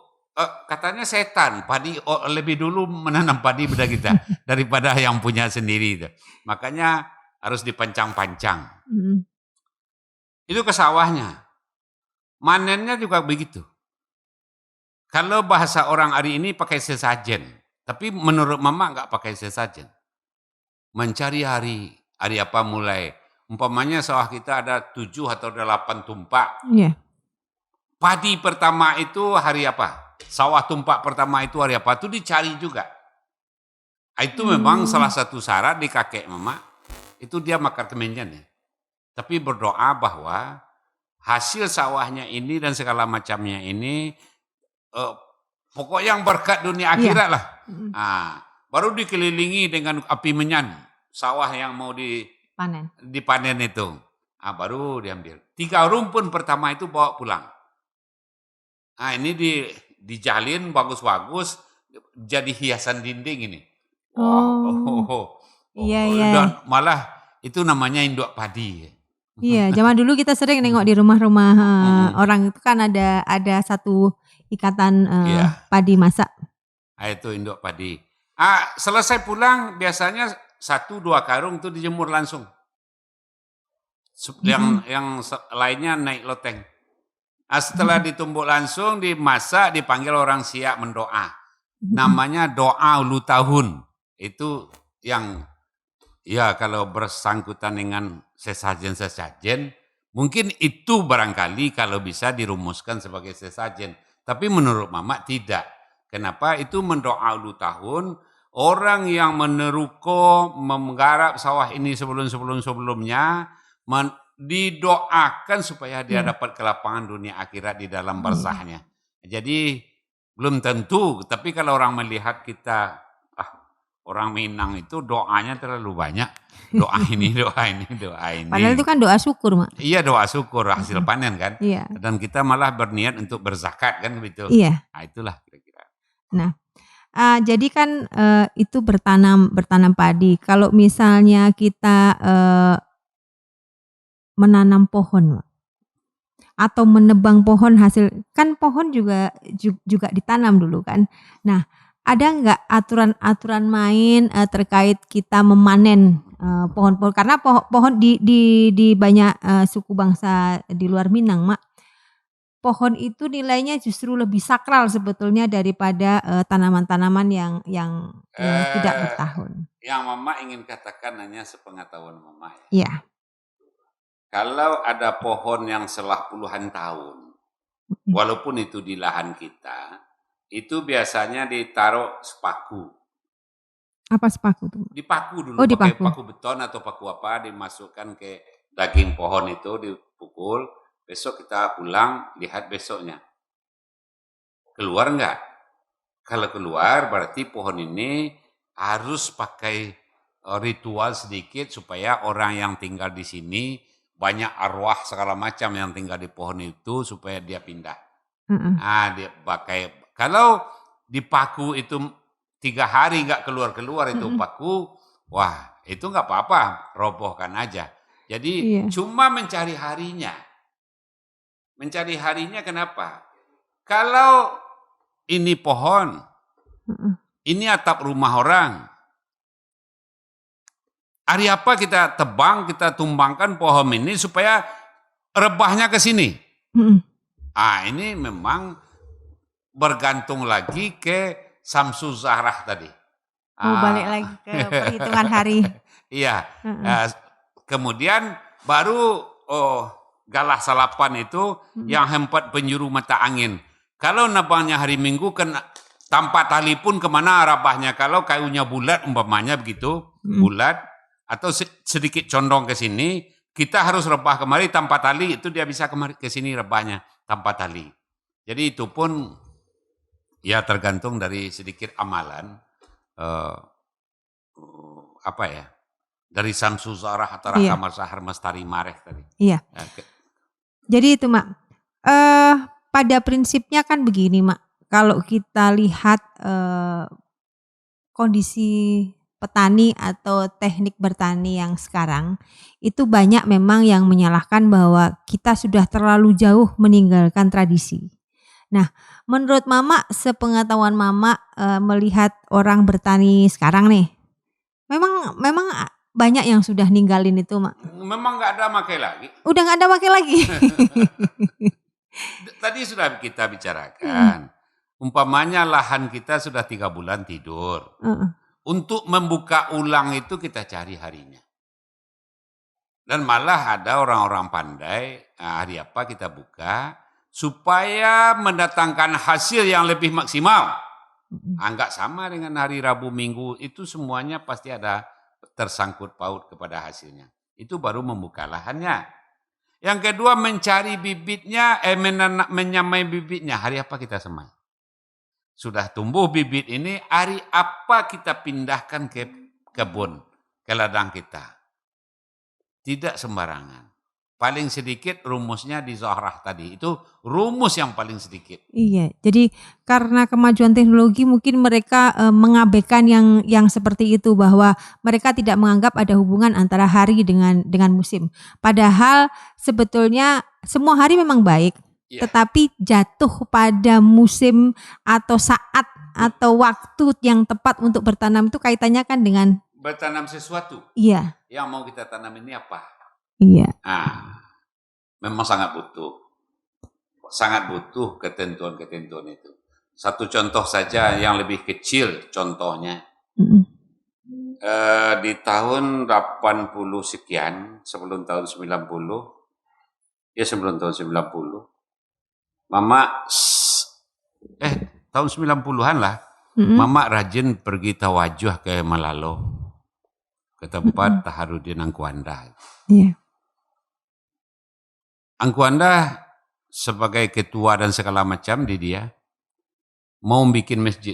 katanya setan. Padi lebih dulu menanam padi pada kita daripada yang punya sendiri itu. Makanya harus dipancang-pancang. Itu ke sawahnya. Manennya juga begitu. Kalau bahasa orang hari ini pakai sesajen. Tapi menurut Mama nggak pakai sesajen. Mencari hari apa mulai. Umpamanya sawah kita ada 7 atau 8 tumpak. Padi pertama itu hari apa? Sawah tumpak pertama itu hari apa? Itu dicari juga. Itu memang salah satu syarat di kakek Mama. Itu dia makar kemenyan ya. Tapi berdoa bahwa hasil sawahnya ini dan segala macamnya ini, pokok yang berkat dunia akhirat lah. Baru dikelilingi dengan api menyan, sawah yang mau dipanen itu. Baru diambil. 3 rumpun pertama itu bawa pulang. Ini dijalin bagus-bagus, jadi hiasan dinding ini. Iya. Dan malah itu namanya induk padi. Iya, zaman dulu kita sering nengok di rumah-rumah orang itu kan ada satu ikatan padi masak. Itu induk padi. Selesai pulang biasanya 1-2 karung itu dijemur langsung. Yang lainnya naik loteng. Setelah ditumbuk langsung, dimasak, dipanggil orang siap mendoa. Namanya doa ulu tahun. Itu yang kalau bersangkutan dengan sesajen-sesajen, mungkin itu barangkali kalau bisa dirumuskan sebagai sesajen. Tapi menurut Mama tidak. Kenapa? Itu mendoa 2 tahun. Orang yang meneruko, menggarap sawah ini sebelumnya, didoakan supaya dia dapat kelapangan dunia akhirat di dalam barzahnya. Jadi belum tentu, tapi kalau orang melihat kita, orang Minang itu doanya terlalu banyak. Doa ini, doa ini, doa ini. Padahal itu kan doa syukur, Mak. Iya, doa syukur hasil panen kan. Iya. Dan kita malah berniat untuk berzakat kan begitu. Iya. Nah, itulah kira-kira. Nah, jadi kan itu bertanam padi. Kalau misalnya kita menanam pohon, Mak, atau menebang pohon hasil, kan pohon juga ditanam dulu kan. Nah, ada nggak aturan-aturan main terkait kita memanen pohon-pohon? Karena pohon di banyak suku bangsa di luar Minang, Mak, pohon itu nilainya justru lebih sakral sebetulnya daripada tanaman-tanaman yang tidak bertahun. Yang Mama ingin katakan hanya sepengetahuan Mama ya. Iya. Kalau ada pohon yang setelah puluhan tahun, walaupun itu di lahan kita, itu biasanya ditaruh sepaku. Apa sepaku tuh? Dipaku dulu, Oh, pakai dipaku. paku beton atau paku apa, dimasukkan ke daging pohon itu, dipukul. Besok kita pulang, lihat besoknya. Keluar enggak? Kalau keluar berarti pohon ini harus pakai ritual sedikit supaya orang yang tinggal di sini, banyak arwah segala macam yang tinggal di pohon itu supaya dia pindah. Dia pakai, kalau dipaku itu 3 hari nggak keluar itu paku, wah itu nggak apa-apa, robohkan aja. Jadi cuma mencari harinya. Mencari harinya kenapa? Kalau ini pohon, ini atap rumah orang, hari apa kita tebang, kita tumbangkan pohon ini supaya rebahnya ke sini. Ini memang bergantung lagi ke Samsu Zahrah tadi. Balik lagi ke perhitungan hari. Iya. Kemudian baru galah salapan itu yang hempat penjuru mata angin. Kalau nabangnya hari Minggu kan tanpa tali pun kemana arabahnya. Kalau kayunya bulat umpamanya begitu, bulat atau sedikit condong ke sini, kita harus rebah kemari tanpa tali, itu dia bisa kemari ke sini rebahnya tanpa tali. Jadi itu pun ya tergantung dari sedikit amalan dari Samsu Zahrah atau Kamar Sahar Mastari Mareh tadi. Iya. Jadi itu, Mak. Pada prinsipnya kan begini, Mak. Kalau kita lihat kondisi petani atau teknik bertani yang sekarang, itu banyak memang yang menyalahkan bahwa kita sudah terlalu jauh meninggalkan tradisi. Nah, menurut Mama, sepengetahuan Mama melihat orang bertani sekarang nih, memang banyak yang sudah ninggalin itu, Mak. Memang nggak ada makai lagi. Udah nggak ada makai lagi. Tadi sudah kita bicarakan. Umpamanya lahan kita sudah 3 bulan tidur. Untuk membuka ulang itu kita cari harinya. Dan malah ada orang-orang pandai, hari apa kita buka, supaya mendatangkan hasil yang lebih maksimal. Enggak sama dengan hari Rabu Minggu, itu semuanya pasti ada tersangkut paut kepada hasilnya. Itu baru membuka lahannya. Yang kedua mencari bibitnya, menyamai bibitnya. Hari apa kita semai? Sudah tumbuh bibit ini, hari apa kita pindahkan ke kebun, ke ladang kita. Tidak sembarangan. Paling sedikit rumusnya di Zahrah tadi. Itu rumus yang paling sedikit. Iya, jadi karena kemajuan teknologi mungkin mereka mengabaikan yang seperti itu, bahwa mereka tidak menganggap ada hubungan antara hari dengan musim. Padahal sebetulnya semua hari memang baik. Tetapi jatuh pada musim atau saat atau waktu yang tepat untuk bertanam itu kaitannya kan dengan bertanam sesuatu. Iya. Yang mau kita tanam ini apa? Iya. Memang sangat butuh ketentuan-ketentuan itu. Satu contoh saja yang lebih kecil contohnya. Di tahun 80 sekian, sebelum tahun 90, Mama tahun 90-an lah, Mama rajin pergi tawajuh ke Malalo, ke tempat Taharudin Angkuanda. Iya. Angkuanda sebagai ketua dan segala macam di dia mau bikin masjid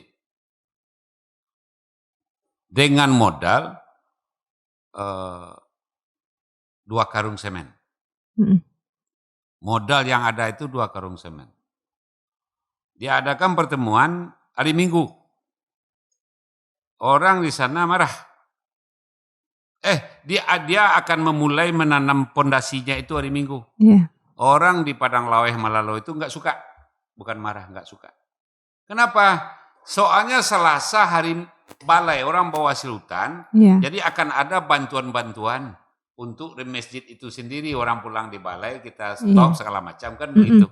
dengan modal 2 karung semen. Modal yang ada itu 2 karung semen. Dia adakan pertemuan hari Minggu. Orang di sana marah. Dia akan memulai menanam pondasinya itu hari Minggu. Yeah. Orang di Padang Laweh Malalo itu enggak suka. Bukan marah, enggak suka. Kenapa? Soalnya Selasa hari balai orang bawa hasil hutan. Yeah. Jadi akan ada bantuan-bantuan untuk di masjid itu sendiri. Orang pulang di balai kita stop segala macam kan begitu.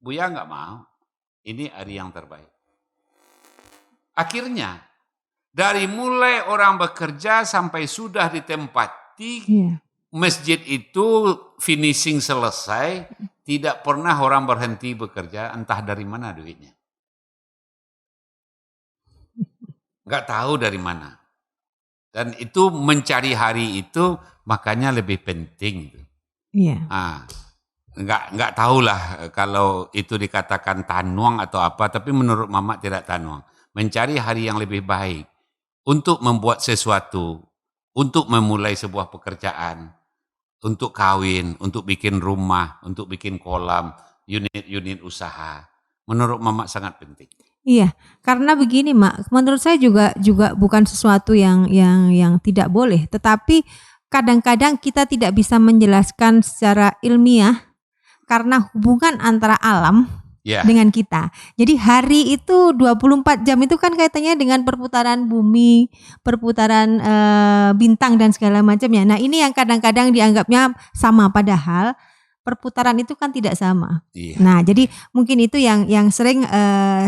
Buya enggak mau. Ini hari yang terbaik. Akhirnya dari mulai orang bekerja sampai sudah ditempati masjid itu finishing selesai, tidak pernah orang berhenti bekerja, entah dari mana duitnya. Enggak tahu dari mana. Dan itu mencari hari itu makanya lebih penting. Iya. Enggak tahulah kalau itu dikatakan tanuang atau apa, tapi menurut Mama tidak tanuang. Mencari hari yang lebih baik. Untuk membuat sesuatu, untuk memulai sebuah pekerjaan, untuk kawin, untuk bikin rumah, untuk bikin kolam, unit-unit usaha. Menurut Mama sangat penting. Iya, karena begini Mak, menurut saya juga bukan sesuatu yang tidak boleh, tetapi kadang-kadang kita tidak bisa menjelaskan secara ilmiah karena hubungan antara alam dengan kita. Jadi hari itu 24 jam itu kan kaitannya dengan perputaran bumi, perputaran bintang dan segala macamnya. Nah, ini yang kadang-kadang dianggapnya sama padahal perputaran itu kan tidak sama. Iya. Nah, jadi mungkin itu yang sering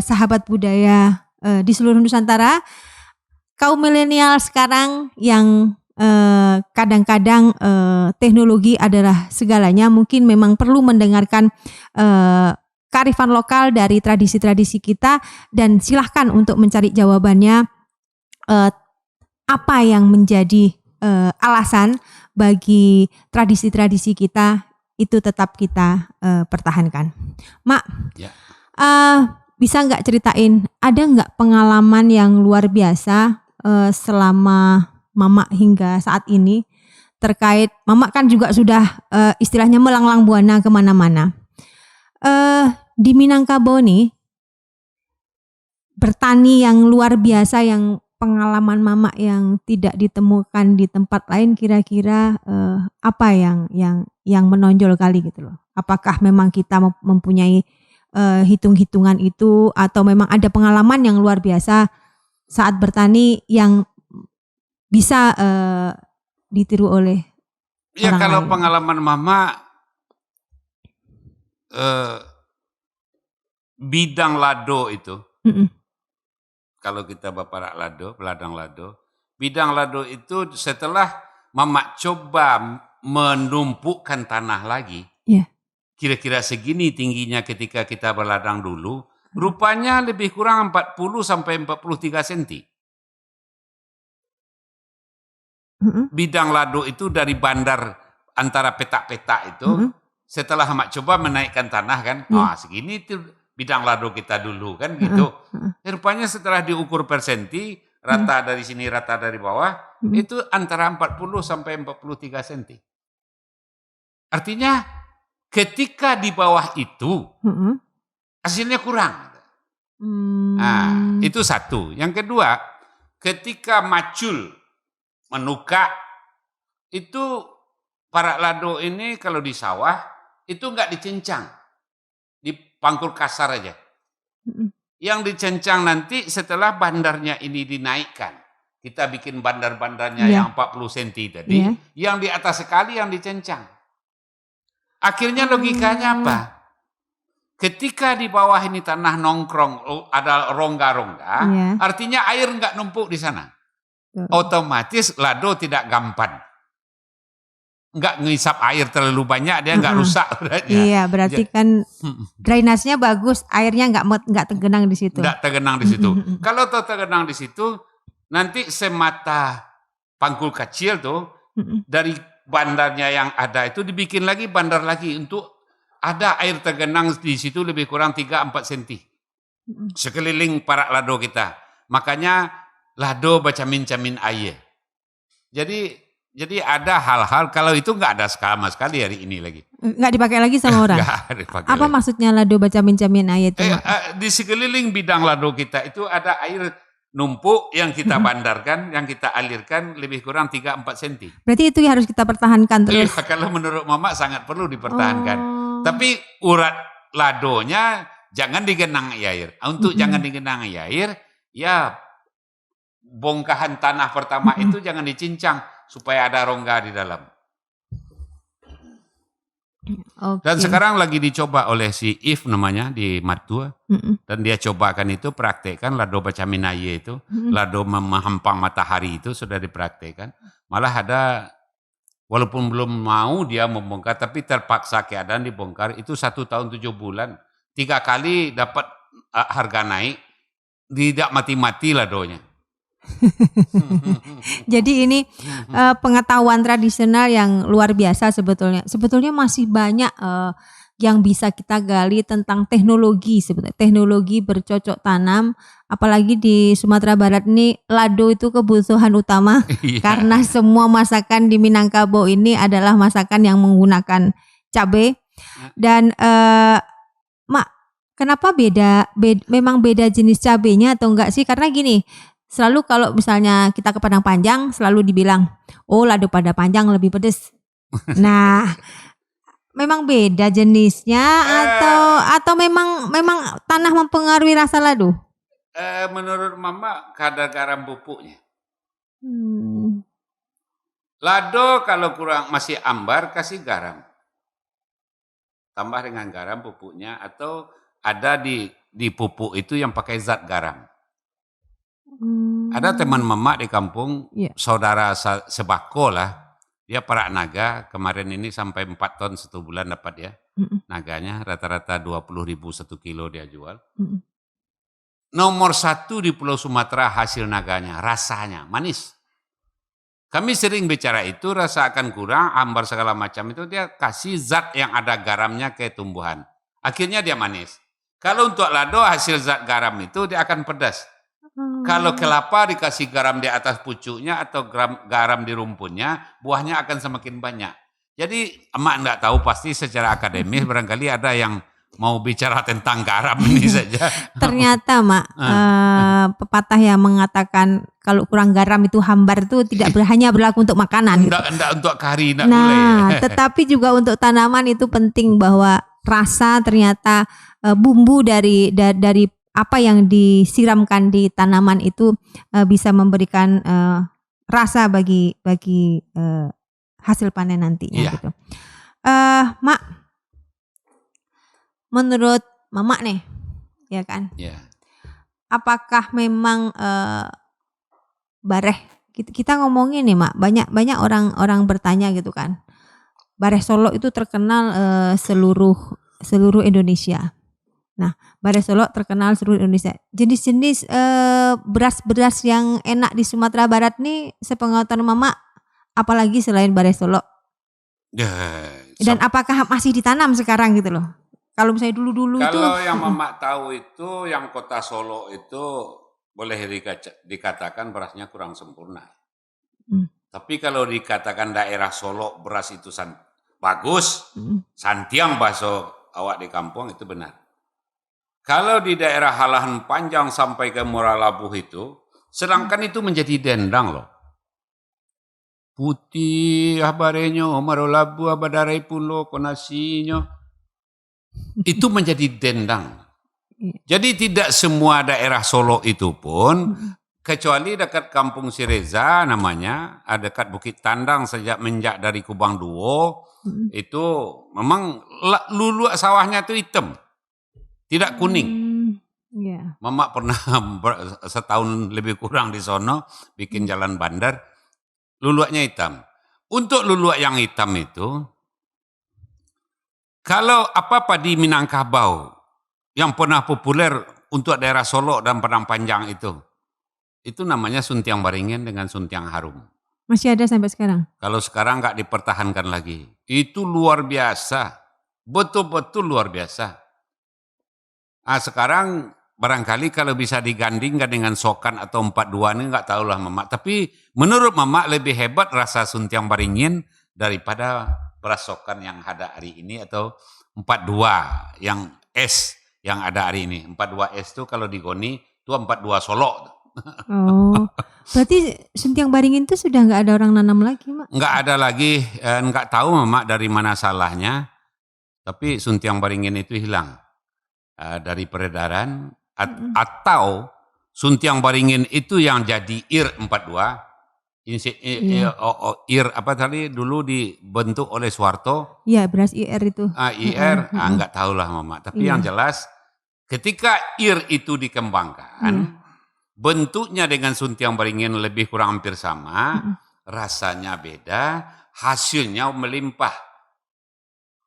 sahabat budaya di seluruh Nusantara, kaum milenial sekarang yang kadang-kadang teknologi adalah segalanya, mungkin memang perlu mendengarkan kearifan lokal dari tradisi-tradisi kita dan silahkan untuk mencari jawabannya apa yang menjadi alasan bagi tradisi-tradisi kita itu tetap kita pertahankan. Mak, bisa nggak ceritain ada nggak pengalaman yang luar biasa selama Mama hingga saat ini terkait Mama kan juga sudah istilahnya melanglang buana kemana-mana. Di Minangkabau nih bertani yang luar biasa, yang pengalaman Mama yang tidak ditemukan di tempat lain, kira-kira apa yang menonjol kali gitu loh. Apakah memang kita mempunyai hitung-hitungan itu atau memang ada pengalaman yang luar biasa saat bertani yang bisa ditiru oleh orang kalau lain? Pengalaman Mama bidang lado itu, kalau kita baparak lado, ladang lado, bidang lado itu setelah Mama coba menumpukkan tanah lagi, kira-kira segini tingginya ketika kita berladang dulu, rupanya lebih kurang 40 sampai 43 cm. Bidang lado itu dari bandar antara petak-petak itu, setelah Mak coba menaikkan tanah kan, segini itu bidang lado kita dulu kan gitu. Rupanya setelah diukur per senti, rata dari sini, rata dari bawah, itu antara 40 sampai 43 cm. Artinya ketika di bawah itu, hasilnya kurang. Nah, itu satu. Yang kedua, ketika macul, menukak, itu para lado ini kalau di sawah, itu enggak dicincang, dipangkul kasar aja. Yang dicincang nanti setelah bandarnya ini dinaikkan. Kita bikin bandar-bandarnya yang 40 cm tadi, yang di atas sekali yang dicincang. Akhirnya logikanya apa? Ketika di bawah ini tanah nongkrong, ada rongga-rongga, artinya air enggak numpuk di sana. Otomatis lado tidak gampang. nggak ngisap air terlalu banyak, dia nggak rusak uratnya. Iya, berarti kan drainasnya bagus, airnya nggak tergenang di situ. Nggak tergenang di situ. Kalau tergenang di situ, nanti semata Pangkul kecil tuh dari bandarnya yang ada itu dibikin lagi bandar lagi untuk ada air tergenang di situ lebih kurang 3-4 cm sekeliling parak lado kita. Makanya lado bacamin-camin air. Jadi ada hal-hal, kalau itu nggak ada sama sekali hari ini lagi. Nggak dipakai lagi sama orang? Apa maksudnya lado bacamin-camin air itu? Di sekeliling bidang lado kita itu ada air numpuk yang kita bandarkan, yang kita alirkan lebih kurang 3-4 cm. Berarti itu yang harus kita pertahankan terus? Iya, kalau menurut Mama sangat perlu dipertahankan. Tapi urat ladonya jangan digenang air. Untuk jangan digenang air, ya bongkahan tanah pertama itu jangan dicincang supaya ada rongga di dalam. Okay. Dan sekarang lagi dicoba oleh si If namanya di Matua. Dan dia cobakan itu, praktekkan lado bacaminaye itu, lado menghampang matahari itu sudah dipraktekkan. Malah ada, walaupun belum mau dia membongkar, tapi terpaksa keadaan dibongkar, itu 1 tahun 7 bulan. 3 kali dapat harga naik, tidak mati-mati ladonya. Jadi ini pengetahuan tradisional yang luar biasa sebetulnya. Sebetulnya masih banyak yang bisa kita gali tentang teknologi sebetulnya. Teknologi bercocok tanam, apalagi di Sumatera Barat ini lado itu kebutuhan utama karena semua masakan di Minangkabau ini adalah masakan yang menggunakan cabai. Dan Mak, kenapa memang beda jenis cabainya atau enggak sih? Karena gini, selalu kalau misalnya kita ke Padang Panjang selalu dibilang, oh lado Padang Panjang lebih pedes. Nah, memang beda jenisnya atau memang tanah mempengaruhi rasa lado? Menurut Mama kadar garam pupuknya. Lado kalau kurang masih ambar kasih garam. Tambah dengan garam pupuknya, atau ada di pupuk itu yang pakai zat garam. Ada teman Mama di kampung, saudara sebako lah, dia Parak Naga, kemarin ini sampai 4 ton 1 bulan dapat ya. Naganya rata-rata 20.000 1 kilo dia jual. Nomor 1 di Pulau Sumatera hasil naganya, rasanya manis. Kami sering bicara itu, rasa akan kurang, ambar segala macam itu, dia kasih zat yang ada garamnya ke tumbuhan. Akhirnya dia manis. Kalau untuk lado hasil zat garam itu dia akan pedas. Kalau kelapa dikasih garam di atas pucuknya atau garam di rumputnya, buahnya akan semakin banyak. Jadi emak enggak tahu, pasti secara akademis barangkali ada yang mau bicara tentang garam ini saja. Ternyata Mak, pepatah yang mengatakan kalau kurang garam itu hambar itu tidak hanya berlaku untuk makanan. Enggak untuk kari, enggak boleh. Tetapi juga untuk tanaman itu penting, bahwa rasa ternyata bumbu dari apa yang disiramkan di tanaman itu bisa memberikan rasa bagi hasil panen nantinya. Iya. Gitu. Mak, menurut Mama nih, ya kan? Iya. Apakah memang bareh? Kita ngomongin nih Mak, banyak orang bertanya gitu kan. Bareh Solo itu terkenal seluruh Indonesia. Nah, Bareh Solo terkenal seluruh Indonesia. Jenis-jenis beras-beras yang enak di Sumatera Barat nih, sepengetahuan Mama, apalagi selain Bareh Solo? Dan apakah masih ditanam sekarang gitu loh? Kalau misalnya dulu-dulu itu. Kalau yang Mama tahu itu, yang kota Solo itu boleh dikatakan berasnya kurang sempurna. Tapi kalau dikatakan daerah Solo beras itu bagus, santiang bakso awak di kampung, itu benar. Kalau di daerah Halahan Panjang sampai ke Muara Labuh itu, sedangkan itu menjadi dendang loh. Putih habarenyo, Muara Labuh abadarai pulo konasinyo. Itu menjadi dendang. Jadi tidak semua daerah Solo itu pun, kecuali dekat Kampung Sireza namanya, dekat Bukit Tandang menjak dari Kubang Duo, itu memang lulu sawahnya itu hitam. Tidak kuning. Mama pernah setahun lebih kurang di sono bikin jalan bandar, luluaknya hitam. Untuk luluak yang hitam itu, kalau padi Minangkabau yang pernah populer untuk daerah Solo dan Padang Panjang itu namanya Suntiang Baringin dengan Suntiang Harum. Masih ada sampai sekarang? Kalau sekarang nggak dipertahankan lagi. Itu luar biasa. Betul-betul luar biasa. Sekarang barangkali kalau bisa digandingkan dengan Sokan atau 42 ini nggak tahulah Mamak. Tapi menurut Mamak lebih hebat rasa Suntiang Baringin daripada beras Sokan yang ada hari ini atau 42 yang S yang ada hari ini. 42 S itu kalau digoni itu 42 Solo. Oh, berarti Suntiang Baringin itu sudah nggak ada orang nanam lagi, Mak? Nggak ada lagi, nggak tahu Mamak dari mana salahnya. Tapi Suntiang Baringin itu hilang dari peredaran atau Suntiang Baringin itu yang jadi IR 42. IR apa tadi dulu dibentuk oleh Soeharto. Iya, beras IR itu. IR, nggak tahulah Mamak. Tapi yang jelas ketika IR itu dikembangkan, bentuknya dengan Suntiang Baringin lebih kurang hampir sama, rasanya beda, hasilnya melimpah.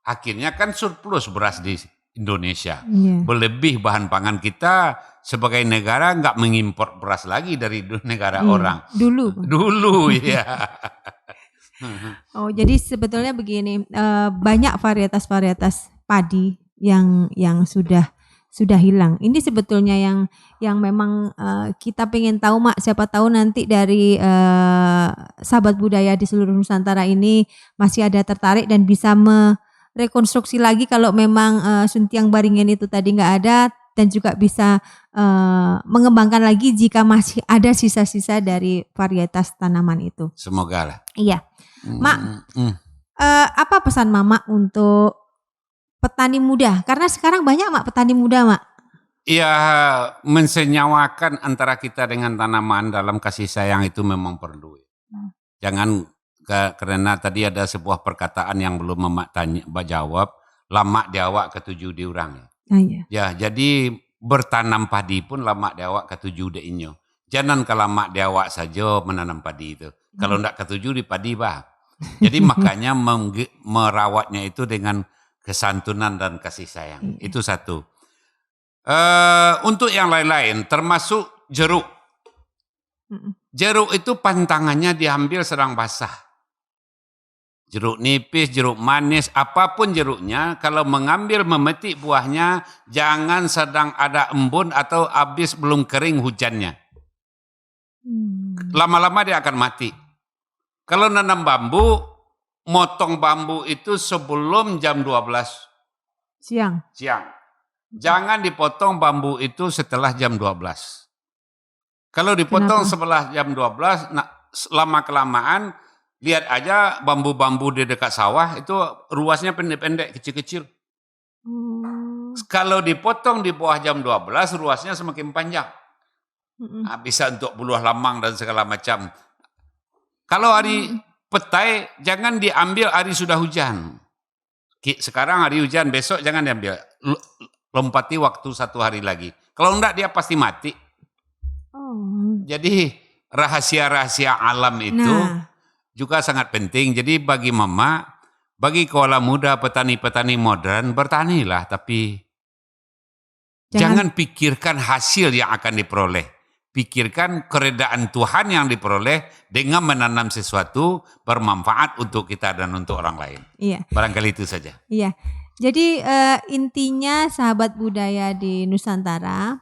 Akhirnya kan surplus beras di Indonesia. Berlebih bahan pangan kita sebagai negara nggak mengimpor beras lagi dari negara orang. Dulu ya. Oh, jadi sebetulnya begini, banyak varietas-varietas padi yang sudah hilang. Ini sebetulnya yang memang kita pengen tahu, Mak. Siapa tahu nanti dari sahabat budaya di seluruh Nusantara ini masih ada tertarik dan bisa merekonstruksi lagi kalau memang Suntiang Baringin itu tadi nggak ada, dan juga bisa mengembangkan lagi jika masih ada sisa-sisa dari varietas tanaman itu. Semoga lah. Iya, Mak. Apa pesan Mama untuk petani muda? Karena sekarang banyak Mak petani muda, Mak. Iya, mensenyawakan antara kita dengan tanaman dalam kasih sayang itu memang perlu. Jangan karena tadi ada sebuah perkataan yang belum Mamak jawab, lama diawak ketujuh diurang. Ya, jadi bertanam padi pun lama diawak ketujuh diinyo. Jangan kalau lama diawak saja menanam padi itu. Kalau enggak ketujuh di padi bah. Jadi makanya merawatnya itu dengan kesantunan dan kasih sayang. Itu satu. Untuk yang lain-lain termasuk jeruk. Jeruk itu pantangannya diambil sedang basah. Jeruk nipis, jeruk manis, apapun jeruknya, kalau mengambil memetik buahnya, jangan sedang ada embun atau habis belum kering hujannya. Lama-lama dia akan mati. Kalau nanam bambu, motong bambu itu sebelum jam 12 siang. Jangan dipotong bambu itu setelah jam 12. Kalau dipotong setelah jam 12, lama-kelamaan, lihat aja bambu-bambu di dekat sawah itu ruasnya pendek-pendek, kecil-kecil. Kalau dipotong di bawah jam 12, ruasnya semakin panjang. Bisa untuk buah lamang dan segala macam. Kalau hari petai, jangan diambil hari sudah hujan. Sekarang hari hujan, besok jangan diambil. Lompati waktu 1 hari lagi. Kalau enggak dia pasti mati. Jadi rahasia-rahasia alam itu juga sangat penting. Jadi bagi Mama, bagi kaula muda, petani-petani modern, bertanilah. Tapi jangan pikirkan hasil yang akan diperoleh. Pikirkan keredaan Tuhan yang diperoleh dengan menanam sesuatu bermanfaat untuk kita dan untuk orang lain. Iya. Barangkali itu saja. Iya. Jadi intinya sahabat budaya di Nusantara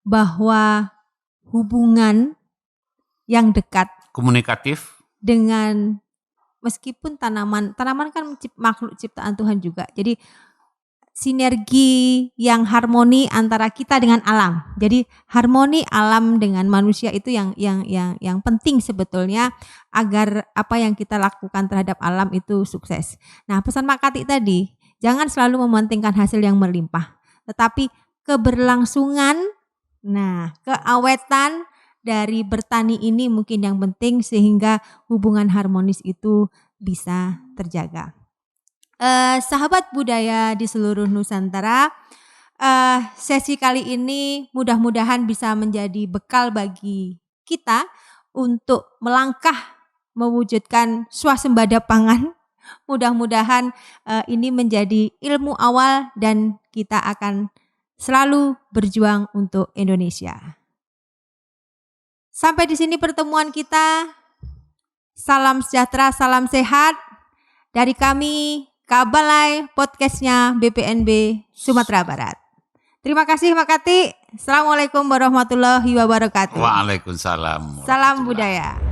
bahwa hubungan yang dekat, komunikatif dengan meskipun tanaman kan makhluk ciptaan Tuhan juga. Jadi sinergi yang harmoni antara kita dengan alam. Jadi harmoni alam dengan manusia itu yang penting sebetulnya agar apa yang kita lakukan terhadap alam itu sukses. Nah, pesan Mak Kati tadi, jangan selalu mementingkan hasil yang berlimpah, tetapi keberlangsungan, keawetan dari bertani ini mungkin yang penting sehingga hubungan harmonis itu bisa terjaga. Sahabat budaya di seluruh Nusantara, sesi kali ini mudah-mudahan bisa menjadi bekal bagi kita untuk melangkah mewujudkan swasembada pangan. Mudah-mudahan ini menjadi ilmu awal dan kita akan selalu berjuang untuk Indonesia. Sampai di sini pertemuan kita. Salam sejahtera, salam sehat. Dari kami, Kabalai podcastnya BPNB Sumatera Barat. Terima kasih Makati. Assalamualaikum warahmatullahi wabarakatuh. Waalaikumsalam. Salam budaya.